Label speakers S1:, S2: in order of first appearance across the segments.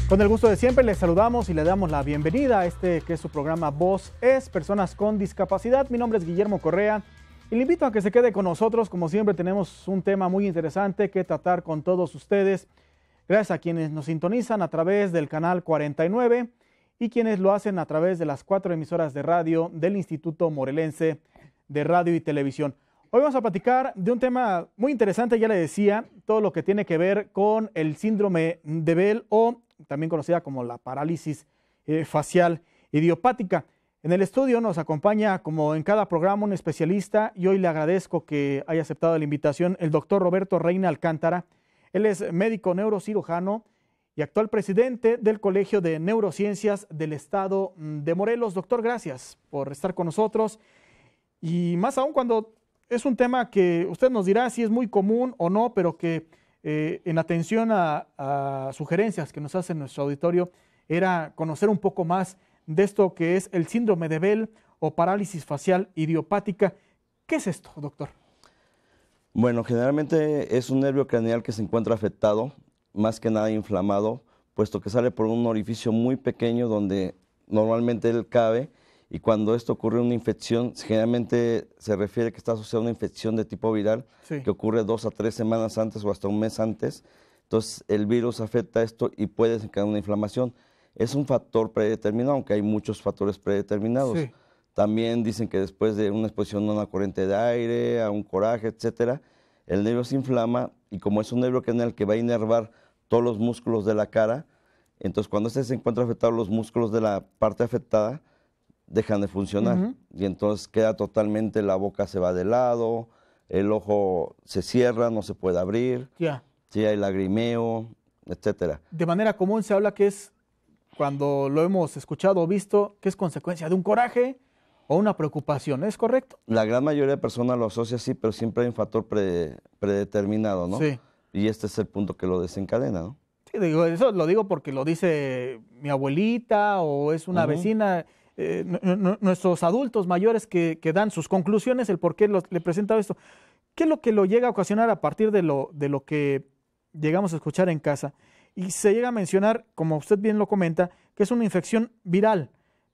S1: Con el gusto de siempre les saludamos y le damos la bienvenida a este que es su programa Voz es Personas con Discapacidad. Mi nombre es Guillermo Correa y le invito a que se quede con nosotros. Como siempre tenemos un tema muy interesante que tratar con todos ustedes. Gracias a quienes nos sintonizan a través del canal 49 y quienes lo hacen a través de las 4 emisoras de radio del Instituto Morelense de Radio y Televisión. Hoy vamos a platicar de un tema muy interesante, ya le decía, todo lo que tiene que ver con el síndrome de Bell o también conocida como la parálisis facial idiopática. En el estudio nos acompaña, como en cada programa, un especialista y hoy le agradezco que haya aceptado la invitación el doctor Roberto Reina Alcántara. Él es médico neurocirujano y actual presidente del Colegio de Neurociencias del Estado de Morelos. Doctor, gracias por estar con nosotros y más aún cuando es un tema que usted nos dirá si es muy común o no, pero que en atención a sugerencias que nos hace nuestro auditorio, era conocer un poco más de esto que es el síndrome de Bell o parálisis facial idiopática. ¿Qué es esto, doctor?
S2: Bueno, generalmente es un nervio craneal que se encuentra afectado, más que nada inflamado, puesto que sale por un orificio muy pequeño donde normalmente él cabe, y cuando esto ocurre una infección, generalmente se refiere que está asociada a una infección de tipo viral, sí, que ocurre 2 a 3 semanas antes o hasta un mes antes. Entonces el virus afecta esto y puede desencadenar una inflamación. Es un factor predeterminado, aunque hay muchos factores predeterminados. Sí. También dicen que después de una exposición a una corriente de aire, a un coraje, etcétera, el nervio se inflama y como es un nervio craneal que va a inervar todos los músculos de la cara, entonces cuando se encuentra afectado los músculos de la parte afectada, dejan de funcionar y entonces queda totalmente, la boca se va de lado, el ojo se cierra, no se puede abrir, sí, hay lagrimeo, etcétera.
S1: De manera común se habla que es, cuando lo hemos escuchado o visto, que es consecuencia de un coraje o una preocupación, ¿es correcto?
S2: La gran mayoría de personas lo asocia así, pero siempre hay un factor predeterminado, ¿no? Sí. Y este es el punto que lo desencadena, ¿no?
S1: Sí, digo, eso lo digo porque lo dice mi abuelita o es una vecina. Nuestros adultos mayores que dan sus conclusiones, el por qué le presenta esto. ¿Qué es lo que lo llega a ocasionar a partir de lo que llegamos a escuchar en casa? Y se llega a mencionar, como usted bien lo comenta, que es una infección viral,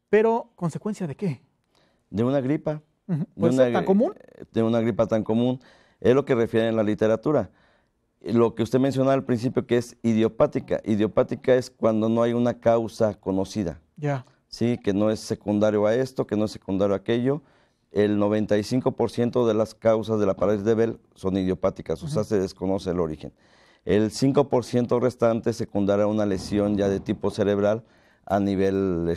S1: pero ¿consecuencia de qué?
S2: De una gripa.
S1: ¿Puede ser tan común?
S2: De una gripa tan común. Es lo que refiere en la literatura. Lo que usted mencionaba al principio, que es idiopática. Idiopática es cuando no hay una causa conocida. Ya. Sí, que no es secundario a esto, que no es secundario a aquello. El 95% de las causas de la parálisis de Bell son idiopáticas, o sea, se desconoce el origen. El 5% restante es secundario a una lesión ya de tipo cerebral a nivel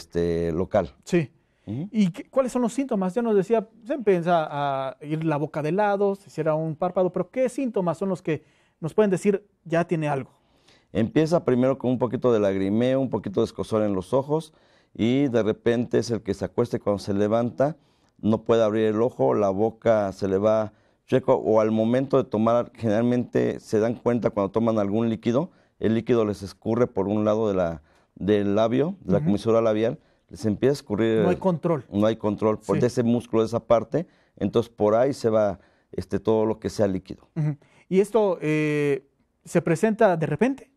S2: local.
S1: Sí. ¿Y cuáles son los síntomas? Ya nos decía, se empieza a ir la boca de lado, se cierra un párpado, pero ¿qué síntomas son los que nos pueden decir ya tiene algo?
S2: Empieza primero con un poquito de lagrimeo, un poquito de escozor en los ojos, y de repente es el que se acuesta y cuando se levanta no puede abrir el ojo, la boca se le va chueco o al momento de tomar, generalmente se dan cuenta cuando toman algún líquido, el líquido les escurre por un lado del labio, de la comisura labial, les empieza a escurrir.
S1: No hay control.
S2: No hay control por ese músculo, de esa parte, entonces por ahí se va todo lo que sea líquido.
S1: ¿Y esto se presenta de repente?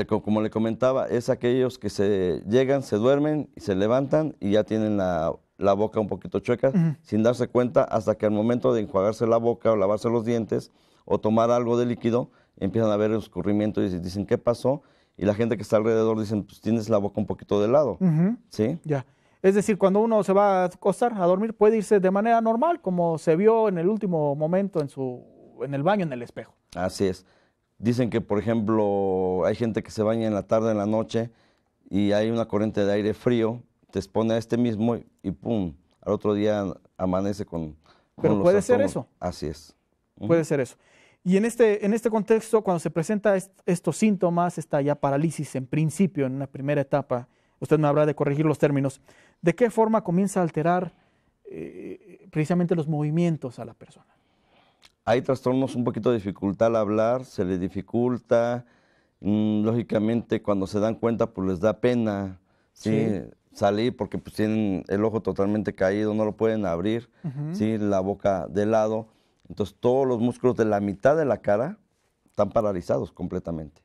S2: Como le comentaba, es aquellos que se llegan, se duermen y se levantan y ya tienen la boca un poquito chueca, sin darse cuenta, hasta que al momento de enjuagarse la boca o lavarse los dientes o tomar algo de líquido, empiezan a ver el escurrimiento y dicen, ¿qué pasó? Y la gente que está alrededor dicen, pues tienes la boca un poquito de lado. ¿Sí?
S1: Ya. Es decir, cuando uno se va a acostar, a dormir, puede irse de manera normal, como se vio en el último momento en el baño, en el espejo.
S2: Así es. Dicen que, por ejemplo, hay gente que se baña en la tarde, en la noche, y hay una corriente de aire frío, te expone a mismo y ¡pum! Al otro día amanece con
S1: Pero puede ser eso.
S2: Así es.
S1: Puede ser eso. Y en este contexto, cuando se presenta estos síntomas, esta ya parálisis en principio, en una primera etapa, usted me habrá de corregir los términos, ¿de qué forma comienza a alterar precisamente los movimientos a la persona?
S2: Hay trastornos, un poquito de dificultad al hablar, se les dificulta, lógicamente cuando se dan cuenta pues les da pena, ¿sí? Salir porque pues tienen el ojo totalmente caído, no lo pueden abrir, ¿sí? La boca de lado, entonces todos los músculos de la mitad de la cara están paralizados completamente.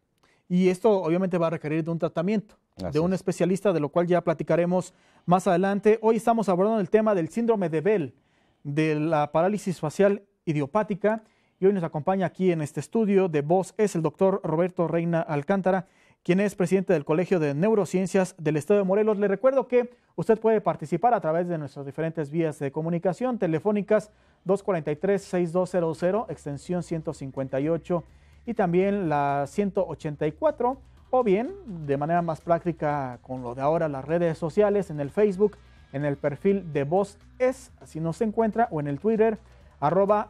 S1: Y esto obviamente va a requerir de un tratamiento, de un especialista, de lo cual ya platicaremos más adelante. Hoy estamos abordando el tema del síndrome de Bell, de la parálisis facial idiopática. Y hoy nos acompaña aquí en este estudio de Voz es el doctor Roberto Reina Alcántara, quien es presidente del Colegio de Neurociencias del Estado de Morelos. Le recuerdo que usted puede participar a través de nuestras diferentes vías de comunicación telefónicas 243-6200, extensión 158 y también la 184, o bien de manera más práctica con lo de ahora las redes sociales, en el Facebook, en el perfil de Voz es, así nos encuentra, o en el Twitter,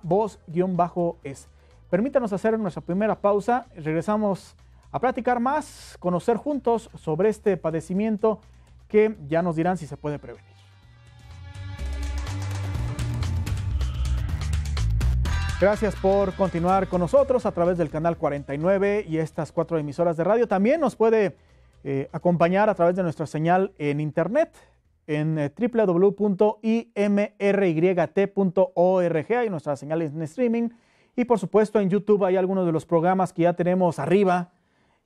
S1: @voz_es. Permítanos hacer nuestra primera pausa. Regresamos a platicar más, conocer juntos sobre este padecimiento que ya nos dirán si se puede prevenir. Gracias por continuar con nosotros a través del canal 49 y estas 4 emisoras de radio. También nos puede acompañar a través de nuestra señal en internet en www.imryt.org. Hay nuestras señales en streaming y por supuesto en YouTube hay algunos de los programas que ya tenemos arriba,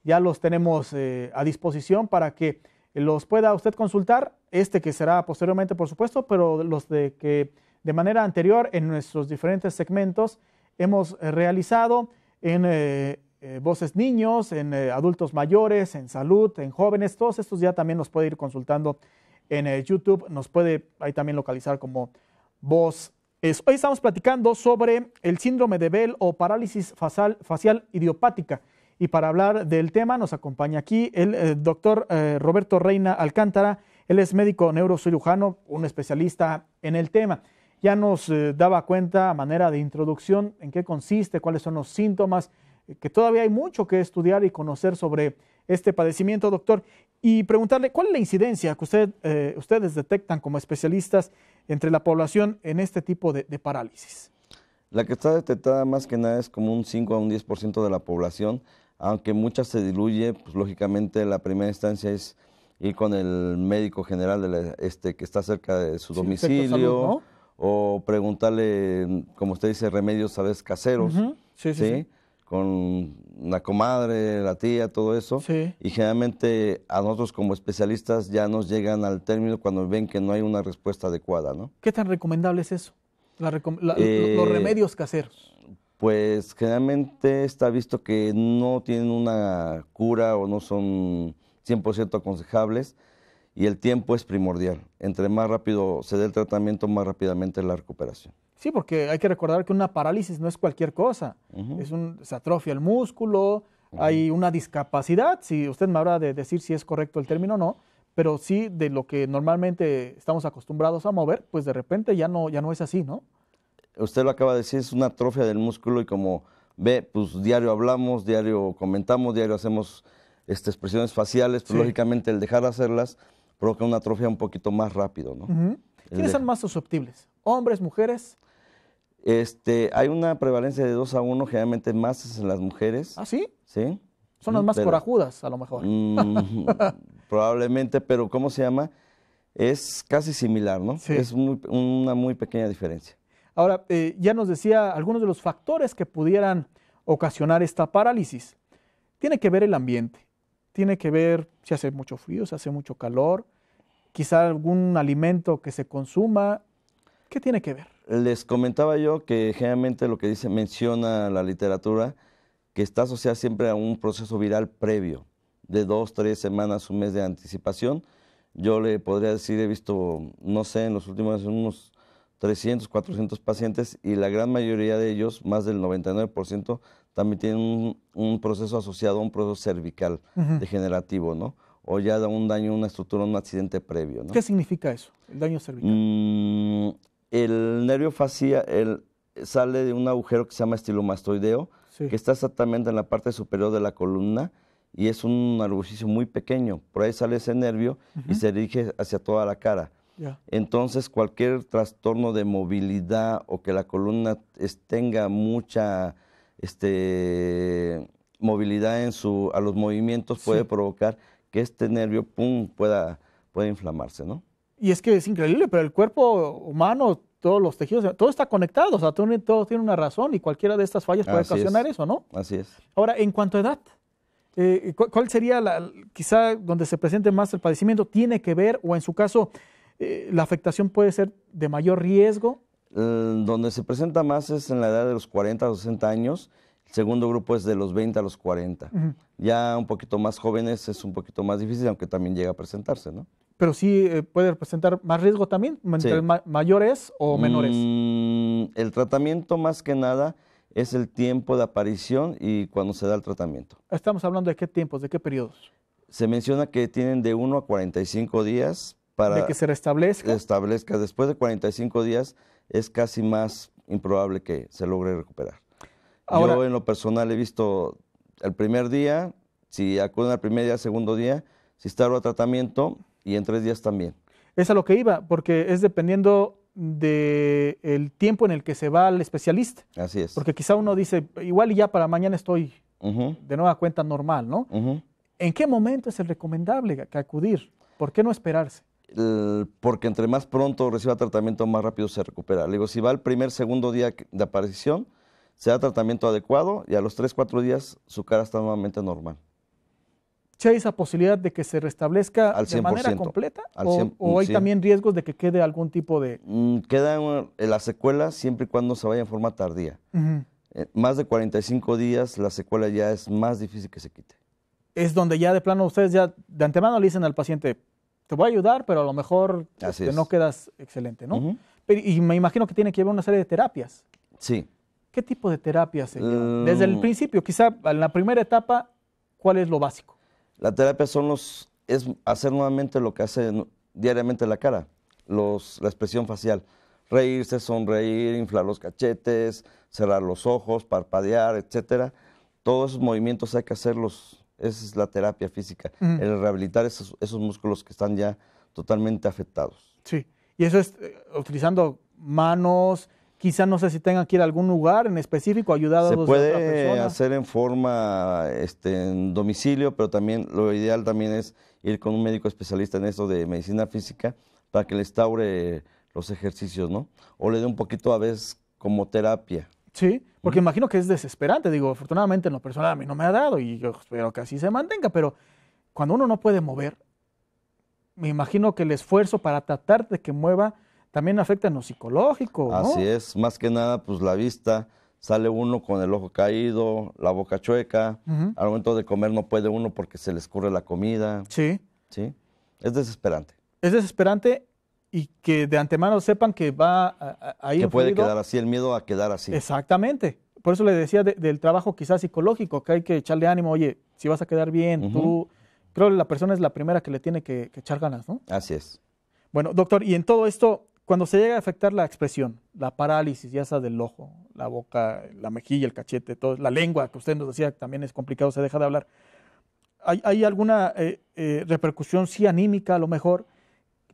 S1: ya los tenemos a disposición para que los pueda usted consultar, que será posteriormente por supuesto, pero los que de manera anterior en nuestros diferentes segmentos hemos realizado en Voces Niños, en adultos mayores, en salud, en jóvenes. Todos estos ya también los puede ir consultando en YouTube, nos puede ahí también localizar como Voz es. Hoy estamos platicando sobre el síndrome de Bell o parálisis facial idiopática. Y para hablar del tema nos acompaña aquí el doctor Roberto Reina Alcántara. Él es médico neurocirujano, un especialista en el tema. Ya nos daba cuenta a manera de introducción en qué consiste, cuáles son los síntomas, que todavía hay mucho que estudiar y conocer sobre este padecimiento, doctor. Y preguntarle, ¿cuál es la incidencia que ustedes detectan como especialistas entre la población en este tipo de parálisis?
S2: La que está detectada más que nada es como un 5 a un 10% de la población, aunque mucha se diluye, pues lógicamente la primera instancia es ir con el médico general que está cerca de su domicilio, salud, ¿no? O preguntarle, como usted dice, remedios a veces caseros, ¿sí? Con la comadre, la tía, todo eso. Sí. Y generalmente a nosotros como especialistas ya nos llegan al término cuando ven que no hay una respuesta adecuada, ¿no?
S1: ¿Qué tan recomendable es eso? Los remedios caseros.
S2: Pues generalmente está visto que no tienen una cura o no son 100% aconsejables y el tiempo es primordial. Entre más rápido se dé el tratamiento, más rápidamente la recuperación.
S1: Sí, porque hay que recordar que una parálisis no es cualquier cosa. Se atrofia el músculo, hay una discapacidad, si usted me habrá de decir si es correcto el término o no, pero sí de lo que normalmente estamos acostumbrados a mover, pues de repente ya no es así, ¿no?
S2: Usted lo acaba de decir, es una atrofia del músculo y como ve, pues diario hablamos, diario comentamos, diario hacemos expresiones faciales, pues lógicamente el dejar de hacerlas provoca una atrofia un poquito más rápido, ¿no?
S1: ¿Quiénes son más susceptibles? ¿Hombres, mujeres?
S2: Hay una prevalencia de 2 a 1, generalmente más es en las mujeres.
S1: ¿Ah, sí?
S2: Sí.
S1: Son las más corajudas, a lo mejor.
S2: Probablemente, pero ¿cómo se llama? Es casi similar, ¿no? Sí. Es una muy pequeña diferencia.
S1: Ahora, ya nos decía algunos de los factores que pudieran ocasionar esta parálisis. Tiene que ver el ambiente, tiene que ver si hace mucho frío, si hace mucho calor, quizá algún alimento que se consuma. ¿Qué tiene que ver?
S2: Les comentaba yo que generalmente lo que menciona la literatura, que está asociada siempre a un proceso viral previo, de 2, 3 semanas, un mes de anticipación. Yo le podría decir, he visto, no sé, en los últimos años unos 300, 400 pacientes y la gran mayoría de ellos, más del 99%, también tienen un proceso asociado a un proceso cervical degenerativo, ¿no? O ya da un daño, una estructura, un accidente previo, ¿no?
S1: ¿Qué significa eso, el daño cervical?
S2: El nervio facial sale de un agujero que se llama estilomastoideo, que está exactamente en la parte superior de la columna y es un orificio muy pequeño. Por ahí sale ese nervio y se dirige hacia toda la cara. Entonces, cualquier trastorno de movilidad o que la columna tenga mucha movilidad a los movimientos puede provocar que este nervio pueda inflamarse, ¿no?
S1: Y es que es increíble, pero el cuerpo humano, todos los tejidos, todo está conectado, o sea, todo tiene una razón y cualquiera de estas fallas puede ocasionar eso, ¿no?
S2: Así es.
S1: Ahora, en cuanto a edad, ¿Cuál sería quizá donde se presente más el padecimiento? ¿Tiene que ver o en su caso la afectación puede ser de mayor riesgo?
S2: Donde se presenta más es en la edad de los 40 a los 60 años. El segundo grupo es de los 20 a los 40. Ya un poquito más jóvenes es un poquito más difícil, aunque también llega a presentarse, ¿no?
S1: Pero sí puede representar más riesgo también, entre mayores o menores.
S2: El tratamiento más que nada es el tiempo de aparición y cuando se da el tratamiento.
S1: Estamos hablando de qué tiempos, de qué periodos.
S2: Se menciona que tienen de 1 a 45 días para
S1: de que se restablezca.
S2: Después de 45 días es casi más improbable que se logre recuperar.
S1: Ahora,
S2: yo en lo personal he visto el primer día, si acuden al primer día, segundo día, si está el tratamiento y en 3 días también.
S1: Es a lo que iba, porque es dependiendo del tiempo en el que se va al especialista.
S2: Así es.
S1: Porque quizá uno dice, igual y ya para mañana estoy de nueva cuenta normal, ¿no? ¿En qué momento es el recomendable que acudir? ¿Por qué no esperarse?
S2: Porque entre más pronto reciba tratamiento, más rápido se recupera. Le digo, si va al primer, segundo día de aparición, se da tratamiento adecuado y a los 3, 4 días su cara está nuevamente normal.
S1: ¿Sí hay esa posibilidad de que se restablezca
S2: al 100%,
S1: de manera completa?
S2: Al 100%,
S1: ¿O hay también riesgos de que quede algún tipo de...?
S2: Queda la secuela siempre y cuando se vaya en forma tardía. Más de 45 días la secuela ya es más difícil que se quite.
S1: Es donde ya de plano ustedes ya de antemano le dicen al paciente, te voy a ayudar, pero a lo mejor no quedas excelente, ¿no? Y me imagino que tiene que haber una serie de terapias.
S2: Sí.
S1: ¿Qué tipo de terapias serían? Desde el principio, quizá en la primera etapa, ¿cuál es lo básico?
S2: La terapia es hacer nuevamente lo que hace diariamente la cara, la expresión facial. Reírse, sonreír, inflar los cachetes, cerrar los ojos, parpadear, etcétera. Todos esos movimientos hay que hacerlos. Esa es la terapia física, el rehabilitar esos músculos que están ya totalmente afectados.
S1: Sí, y eso es utilizando manos, quizá no sé si tengan que ir a algún lugar en específico ayudados de otra persona.
S2: Se puede hacer en forma en domicilio, pero también lo ideal también es ir con un médico especialista en eso de medicina física para que le instaure los ejercicios, ¿no? O le dé un poquito a veces como terapia.
S1: Sí, porque imagino que es desesperante. Digo, afortunadamente en lo personal a mí no me ha dado y yo espero que así se mantenga, pero cuando uno no puede mover, me imagino que el esfuerzo para tratar de que mueva también afecta en lo psicológico, ¿no?
S2: Así es, más que nada, pues la vista, sale uno con el ojo caído, la boca chueca, al momento de comer no puede uno porque se le escurre la comida.
S1: Sí.
S2: Sí, es desesperante.
S1: Es desesperante y que de antemano sepan que va a ir
S2: que puede quedar así, el miedo a quedar así.
S1: Exactamente. Por eso le decía del trabajo quizás psicológico, que hay que echarle ánimo, oye, si vas a quedar bien, tú, creo que la persona es la primera que le tiene que echar ganas, ¿no?
S2: Así es.
S1: Bueno, doctor, y en todo esto, cuando se llega a afectar la expresión, la parálisis, ya sea del ojo, la boca, la mejilla, el cachete, todo, la lengua, que usted nos decía que también es complicado, se deja de hablar, ¿hay alguna repercusión, sí, anímica a lo mejor?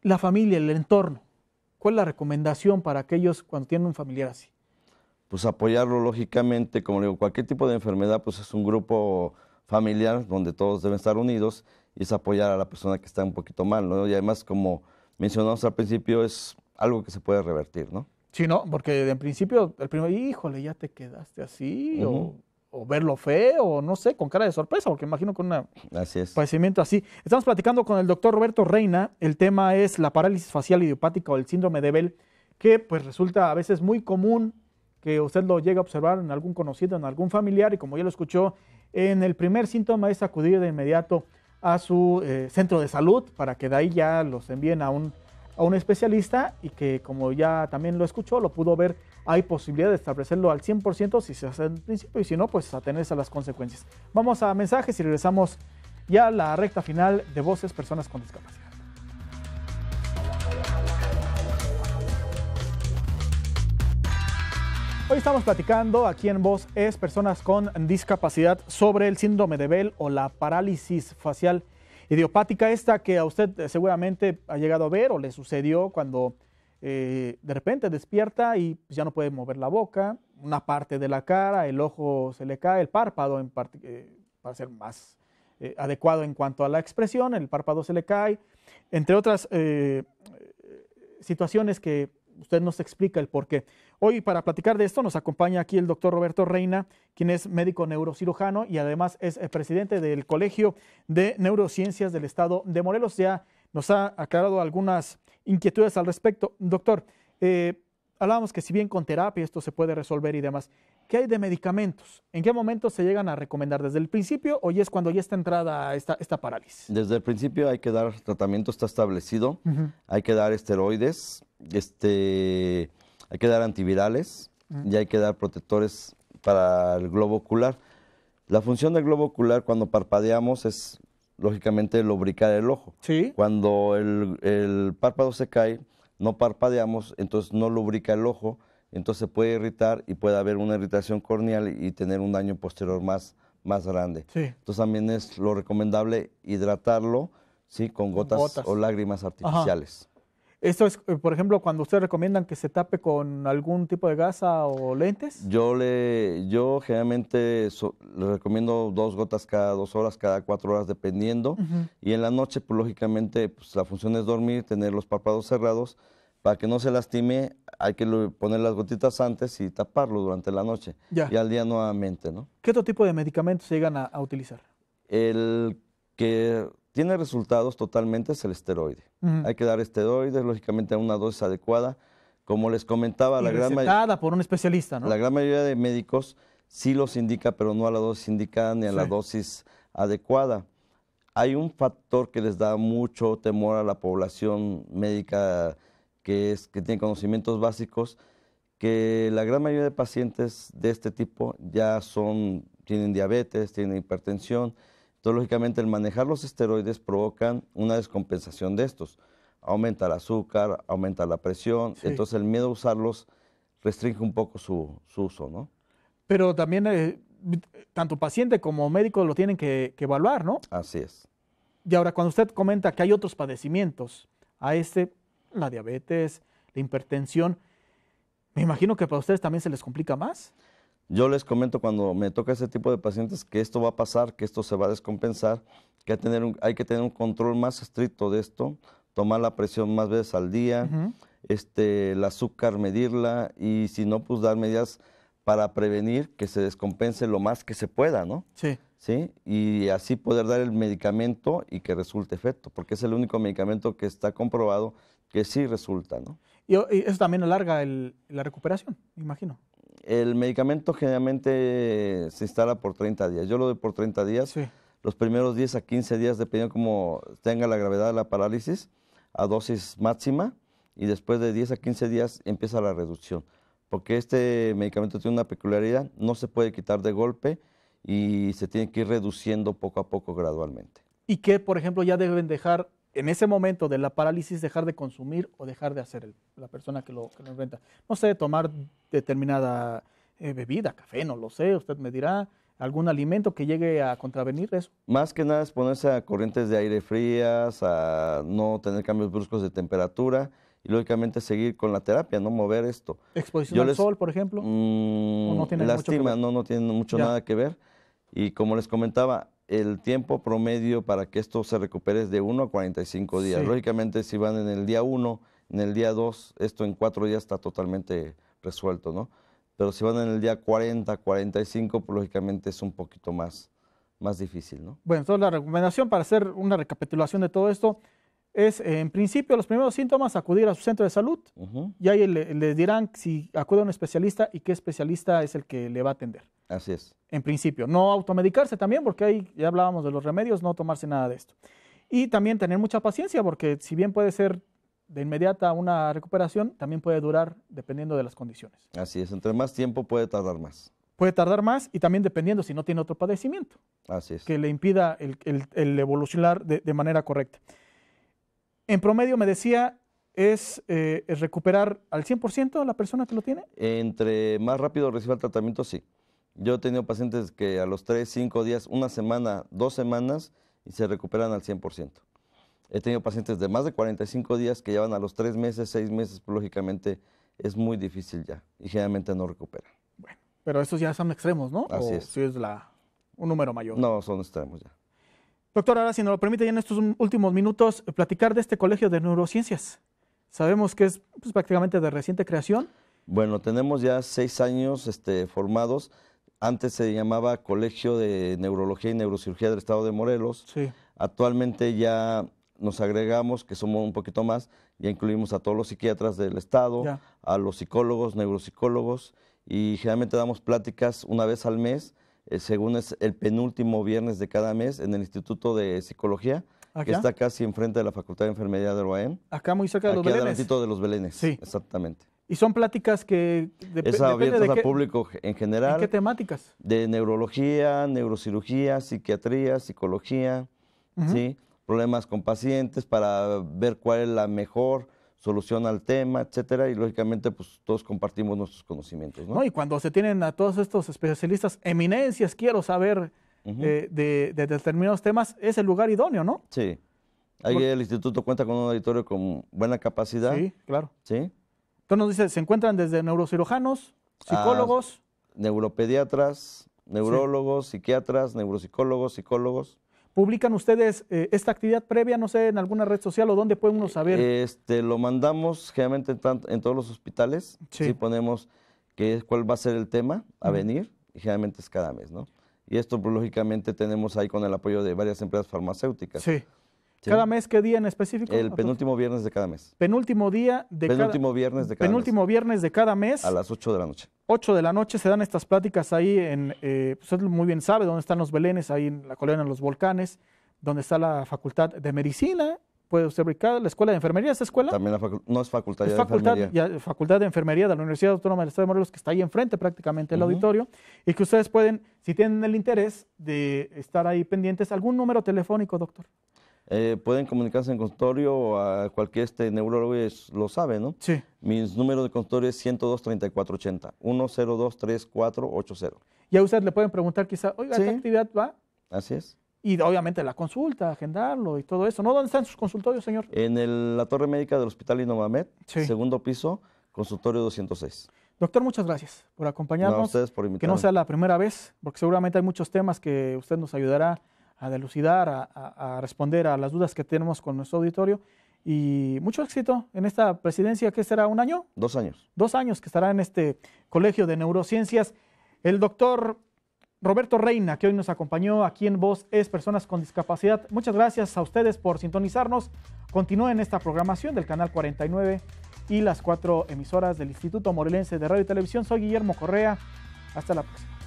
S1: La familia, el entorno, ¿cuál es la recomendación para aquellos cuando tienen un familiar así?
S2: Pues apoyarlo lógicamente, como le digo, cualquier tipo de enfermedad, pues es un grupo familiar donde todos deben estar unidos y es apoyar a la persona que está un poquito mal, ¿no? Y además, como mencionamos al principio, es algo que se puede revertir, ¿no?
S1: Sí, ¿no? Porque en principio, el primer, híjole, ya te quedaste así, o verlo feo, o no sé, con cara de sorpresa, porque imagino con un padecimiento así. Estamos platicando con el doctor Roberto Reina, el tema es la parálisis facial idiopática o el síndrome de Bell, que pues resulta a veces muy común que usted lo llegue a observar en algún conocido, en algún familiar, y como ya lo escuchó, en el primer síntoma es acudir de inmediato a su centro de salud para que de ahí ya los envíen a un especialista y que, como ya también lo escuchó, lo pudo ver, hay posibilidad de establecerlo al 100% si se hace al principio y si no, pues atenerse a las consecuencias. Vamos a mensajes y regresamos ya a la recta final de Voces Personas con Discapacidad. Hoy estamos platicando aquí en Voz es Personas con Discapacidad sobre el síndrome de Bell o la parálisis facial idiopática, esta que a usted seguramente ha llegado a ver o le sucedió cuando de repente despierta y ya no puede mover la boca, una parte de la cara, el ojo se le cae, el párpado para ser más adecuado en cuanto a la expresión, el párpado se le cae, entre otras situaciones que usted nos explica el por qué. Hoy, para platicar de esto, nos acompaña aquí el doctor Roberto Reina, quien es médico neurocirujano y además es el presidente del Colegio de Neurociencias del Estado de Morelos. Ya nos ha aclarado algunas inquietudes al respecto. Doctor, hablábamos que si bien con terapia esto se puede resolver y demás, ¿qué hay de medicamentos? ¿En qué momento se llegan a recomendar? ¿Desde el principio o ya es cuando ya está entrada esta parálisis?
S2: Desde el principio hay que dar tratamiento, está establecido. Hay que dar esteroides, hay que dar antivirales y hay que dar protectores para el globo ocular. La función del globo ocular cuando parpadeamos es, lógicamente, lubricar el ojo.
S1: Sí.
S2: Cuando el párpado se cae, no parpadeamos, entonces no lubrica el ojo, entonces se puede irritar y puede haber una irritación corneal y tener un daño posterior más grande.
S1: Sí.
S2: Entonces también es lo recomendable hidratarlo, ¿sí? Con gotas o lágrimas artificiales.
S1: Ajá. Esto es, por ejemplo, cuando ustedes recomiendan que se tape con algún tipo de gasa o lentes.
S2: Yo generalmente le recomiendo 2 gotas cada 2 horas, cada 4 horas, dependiendo. Y en la noche, pues lógicamente, pues, la función es dormir, tener los párpados cerrados. Para que no se lastime, hay que poner las gotitas antes y taparlo durante la noche.
S1: Ya.
S2: Y al día nuevamente, ¿no?
S1: ¿Qué otro tipo de medicamentos se llegan a utilizar?
S2: El que tiene resultados totalmente es el esteroide. Hay que dar esteroides, lógicamente, a una dosis adecuada. Como les comentaba,
S1: recetada por un especialista, ¿no?
S2: La gran mayoría de médicos sí los indica, pero no a la dosis indicada ni a la dosis adecuada. Hay un factor que les da mucho temor a la población médica que tiene conocimientos básicos, que la gran mayoría de pacientes de este tipo ya tienen diabetes, tienen hipertensión. Entonces, lógicamente, el manejar los esteroides provocan una descompensación de estos. Aumenta el azúcar, aumenta la presión, entonces el miedo a usarlos restringe un poco su uso, ¿no?
S1: Pero también tanto paciente como médico lo tienen que evaluar, ¿no?
S2: Así es.
S1: Y ahora, cuando usted comenta que hay otros padecimientos, la diabetes, la hipertensión, me imagino que para ustedes también se les complica más.
S2: Yo les comento cuando me toca ese tipo de pacientes que esto va a pasar, que esto se va a descompensar, que hay que tener un control más estricto de esto, tomar la presión más veces al día, el azúcar medirla y si no, pues dar medidas para prevenir que se descompense lo más que se pueda, ¿no?
S1: Sí.
S2: ¿Sí? Y así poder dar el medicamento y que resulte efecto, porque es el único medicamento que está comprobado que sí resulta, ¿no?
S1: Y eso también alarga la recuperación, me imagino.
S2: El medicamento generalmente se instala por 30 días. Yo lo doy por 30 días.
S1: Sí.
S2: Los primeros 10 a 15 días, dependiendo cómo tenga la gravedad de la parálisis, a dosis máxima, y después de 10 a 15 días empieza la reducción. Porque este medicamento tiene una peculiaridad, no se puede quitar de golpe y se tiene que ir reduciendo poco a poco gradualmente.
S1: ¿Y qué, por ejemplo, ya deben dejar en ese momento de la parálisis, dejar de consumir o dejar de hacer la persona que lo enfrenta? No sé, tomar determinada bebida, café, no lo sé, usted me dirá, algún alimento que llegue a contravenir eso.
S2: Más que nada es ponerse a corrientes de aire frías, a no tener cambios bruscos de temperatura y lógicamente seguir con la terapia, no mover esto.
S1: ¿Exposición al sol, por ejemplo? ¿O no tiene
S2: lastima,
S1: mucho
S2: no tiene mucho nada que ver. Y como les comentaba, el tiempo promedio para que esto se recupere es de 1 a 45 días.
S1: Sí.
S2: Lógicamente, si van en el día 1, en el día 2, esto en 4 días está totalmente resuelto, ¿no? Pero si van en el día 40, 45, pues lógicamente es un poquito más difícil, ¿no?
S1: Bueno, entonces la recomendación para hacer una recapitulación de todo esto es, en principio, los primeros síntomas, acudir a su centro de salud y ahí les dirán si acude a un especialista y qué especialista es el que le va a atender.
S2: Así es.
S1: En principio, no automedicarse también, porque ahí ya hablábamos de los remedios, no tomarse nada de esto. Y también tener mucha paciencia, porque si bien puede ser de inmediata una recuperación, también puede durar dependiendo de las condiciones.
S2: Así es, entre más tiempo puede tardar más.
S1: Puede tardar más y también dependiendo si no tiene otro padecimiento.
S2: Así es.
S1: Que le impida el evolucionar de manera correcta. En promedio, me decía, es recuperar al 100% la persona que lo tiene.
S2: Entre más rápido reciba el tratamiento, sí. Yo he tenido pacientes que a los 3, 5 días, una semana, 2 semanas y se recuperan al 100%. He tenido pacientes de más de 45 días que llevan a los 3 meses, 6 meses, pues lógicamente es muy difícil ya y generalmente no recuperan.
S1: Bueno, pero estos ya son extremos, ¿no?
S2: Así es.
S1: Si es un número mayor.
S2: No, son extremos ya.
S1: Doctor, ahora si nos lo permite ya en estos últimos minutos platicar de este Colegio de Neurociencias. Sabemos que es pues, prácticamente de reciente creación.
S2: Bueno, tenemos ya 6 años formados. Antes se llamaba Colegio de Neurología y Neurocirugía del Estado de Morelos.
S1: Sí.
S2: Actualmente ya nos agregamos, que somos un poquito más, ya incluimos a todos los psiquiatras del Estado,
S1: Ya.
S2: a los psicólogos, neuropsicólogos, y generalmente damos pláticas una vez al mes, según es el penúltimo viernes de cada mes, en el Instituto de Psicología, que
S1: ¿Acá?
S2: está casi enfrente de la Facultad de Enfermería de UAM.
S1: Acá muy cerca de los
S2: Aquí
S1: Belenes.
S2: adelantito de los Belenes.
S1: Sí.
S2: Exactamente.
S1: Y son pláticas que
S2: Esa
S1: depende
S2: abiertas
S1: de
S2: al
S1: qué,
S2: público en
S1: ¿en
S2: general,
S1: qué temáticas?
S2: de neurología, neurocirugía, psiquiatría, psicología,
S1: Ujú.
S2: ¿sí? Problemas con pacientes para ver cuál es la mejor solución al tema, etcétera, y lógicamente pues todos compartimos nuestros conocimientos, ¿no?
S1: ¿No? Y cuando se tienen a todos estos especialistas, eminencias, quiero saber
S2: Ujú.
S1: de determinados temas, es el lugar idóneo, ¿no?
S2: Sí. Ahí el instituto cuenta con un auditorio con buena capacidad,
S1: Sí, claro.
S2: ¿sí?
S1: Entonces nos dice, se encuentran desde neurocirujanos, psicólogos,
S2: Neuropediatras, neurólogos, psiquiatras, neuropsicólogos, psicólogos.
S1: ¿publican ustedes esta actividad previa, no sé, en alguna red social o dónde puede uno saber?
S2: Lo mandamos generalmente en todos los hospitales.
S1: Sí.
S2: Sí ponemos cuál va a ser el tema a
S1: Ujú.
S2: venir, y generalmente es cada mes, ¿no? Y esto, pues, lógicamente, tenemos ahí con el apoyo de varias empresas farmacéuticas.
S1: Sí.
S2: ¿Sí?
S1: ¿Cada mes qué día en específico?
S2: El penúltimo viernes de cada mes.
S1: Penúltimo día de
S2: Penúltimo viernes de cada
S1: penúltimo viernes de cada mes.
S2: mes. A las 8 de la noche.
S1: 8 de la noche se dan estas pláticas ahí en, usted muy bien sabe dónde están los Belenes, ahí en la colonia de los Volcanes, donde está la Facultad de Medicina, puede usted ubicar la Escuela de Enfermería, ¿esta escuela?
S2: También no es facultad
S1: Es
S2: ya de enfermería.
S1: Facultad de Enfermería de la Universidad Autónoma del Estado de Morelos, que está ahí enfrente prácticamente del
S2: Ujú.
S1: auditorio, y que ustedes pueden, si tienen el interés de estar ahí pendientes, algún número telefónico, doctor.
S2: Pueden comunicarse en consultorio o a cualquier neurólogo, lo sabe, ¿no?
S1: Sí.
S2: Mis números de consultorio es 102-3480, 102-3480.
S1: Y a usted le pueden preguntar quizá, oiga,
S2: Sí.
S1: ¿qué actividad va?
S2: Así es.
S1: Y obviamente la consulta, agendarlo y todo eso, ¿no? ¿Dónde están sus consultorios, señor?
S2: En la torre médica del Hospital Innovamed,
S1: Sí.
S2: segundo piso, consultorio 206.
S1: Doctor, muchas gracias por
S2: No, a
S1: acompañarnos.
S2: ustedes por
S1: Que
S2: invitarme.
S1: no sea la primera vez, porque seguramente hay muchos temas que usted nos ayudará a dilucidar, a responder a las dudas que tenemos con nuestro auditorio. Y mucho éxito en esta presidencia, que será un año,
S2: 2 años.
S1: 2 años que estará en este Colegio de Neurociencias. El doctor Roberto Reina, que hoy nos acompañó aquí en Voz es Personas con Discapacidad. Muchas gracias a ustedes por sintonizarnos. Continúen esta programación del Canal 49 y las 4 emisoras del Instituto Morelense de Radio y Televisión. Soy Guillermo Correa. Hasta la próxima.